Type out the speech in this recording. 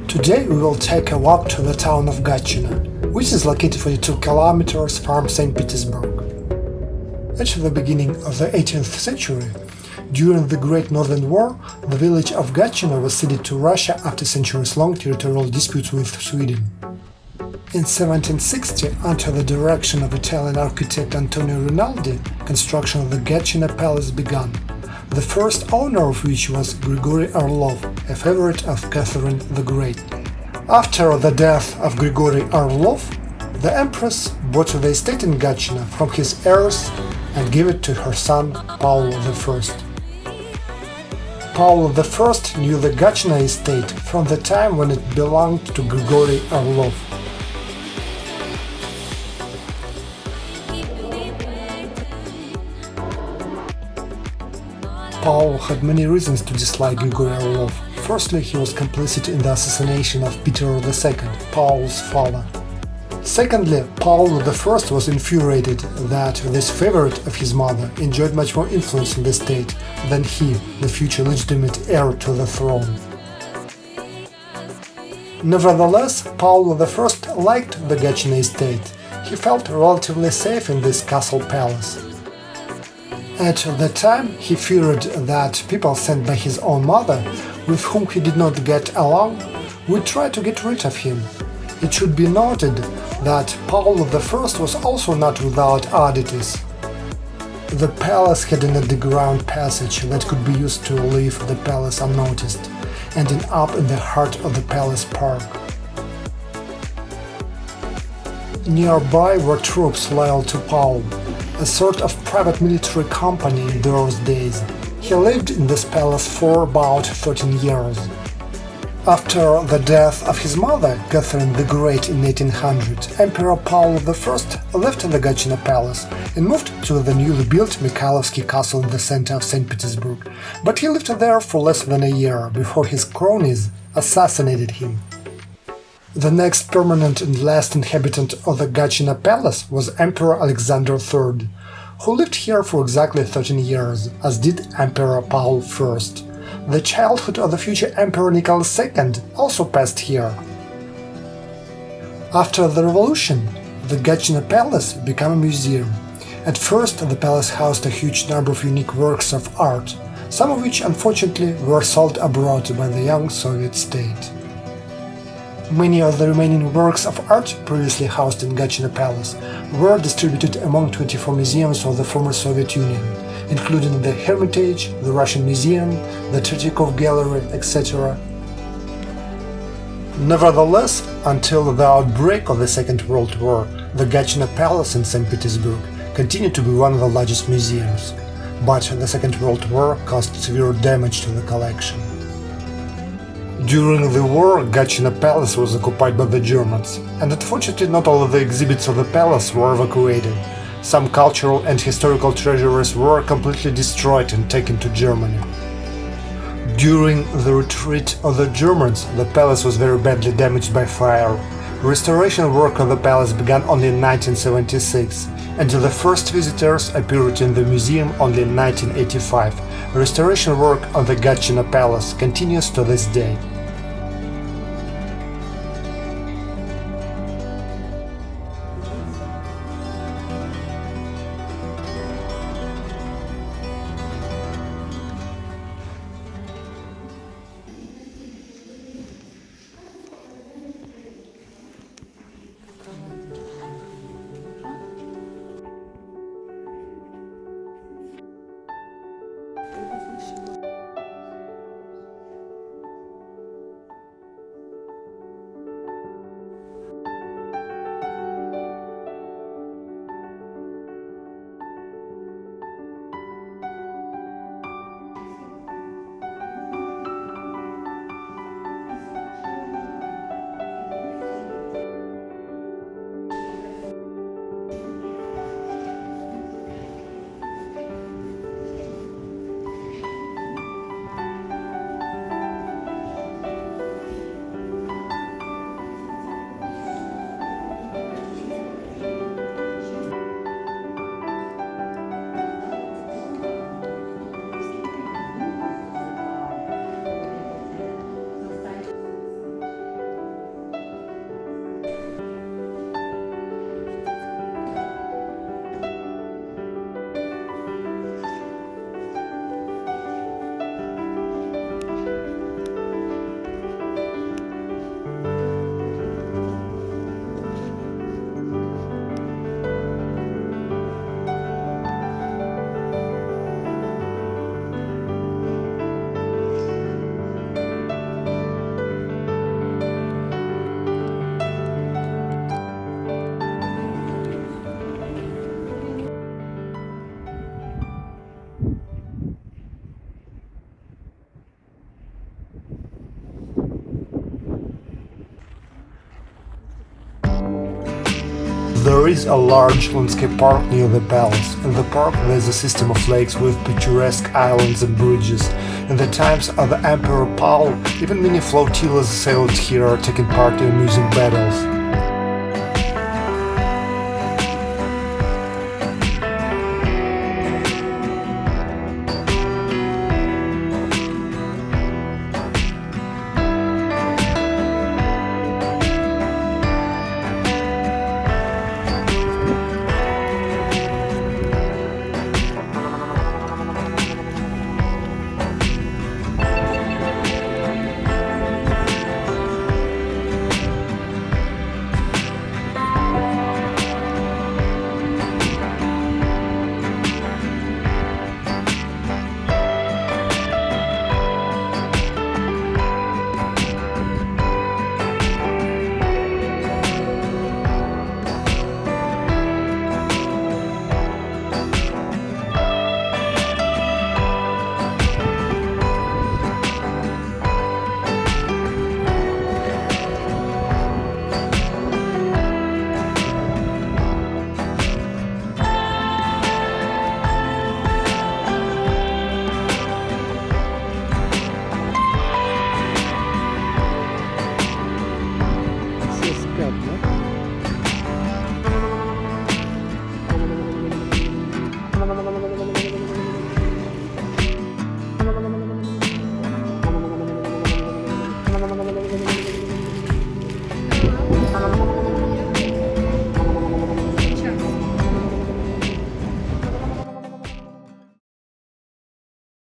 Today we will take a walk to the town of Gatchina, which is located 42 kilometers from St. Petersburg. At the beginning of the 18th century, during the Great Northern War, the village of Gatchina was ceded to Russia after centuries-long territorial disputes with Sweden. In 1760, under the direction of Italian architect Antonio Rinaldi, construction of the Gatchina Palace began, the first owner of which was Grigory Orlov, a favorite of Catherine the Great. After the death of Grigory Orlov, the Empress bought the estate in Gatchina from his heirs and gave it to her son Paul I. Paul I knew the Gatchina estate from the time when it belonged to Grigory Orlov. Paul had many reasons to dislike Grigory Orlov. Firstly, he was complicit in the assassination of Peter II, Paul's father. Secondly, Paul I was infuriated that this favorite of his mother enjoyed much more influence in the state than he, the future legitimate heir to the throne. Nevertheless, Paul I liked the Gatchina estate. He felt relatively safe in this castle palace. At the time, he feared that people sent by his own mother, with whom he did not get along, would try to get rid of him. It should be noted that Paul I was also not without oddities. The palace had an underground passage that could be used to leave the palace unnoticed, ending up in the heart of the palace park. Nearby were troops loyal to Paul, a sort of private military company in those days. He lived in this palace for about 13 years. After the death of his mother, Catherine the Great in 1800, Emperor Paul I left the Gatchina Palace and moved to the newly built Mikhailovsky Castle in the center of St. Petersburg, but he lived there for less than a year before his cronies assassinated him. The next permanent and last inhabitant of the Gatchina Palace was Emperor Alexander III, who lived here for exactly 13 years, as did Emperor Paul I. The childhood of the future Emperor Nicholas II also passed here. After the revolution, the Gatchina Palace became a museum. At first, the palace housed a huge number of unique works of art, some of which unfortunately were sold abroad by the young Soviet state. Many of the remaining works of art previously housed in Gatchina Palace were distributed among 24 museums of the former Soviet Union, including the Hermitage, the Russian Museum, the Tretyakov Gallery, etc. Nevertheless, until the outbreak of the Second World War, the Gatchina Palace in St. Petersburg continued to be one of the largest museums, but the Second World War caused severe damage to the collection. During the war, Gatchina Palace was occupied by the Germans, and unfortunately not all of the exhibits of the palace were evacuated. Some cultural and historical treasures were completely destroyed and taken to Germany. During the retreat of the Germans, the palace was very badly damaged by fire. Restoration work of the palace began only in 1976, and the first visitors appeared in the museum only in 1985. Restoration work on the Gatchina Palace continues to this day. There is a large landscape park near the palace. In the park there is a system of lakes with picturesque islands and bridges. In the times of the Emperor Paul, even many flotillas sailed here, taking part in amusing battles.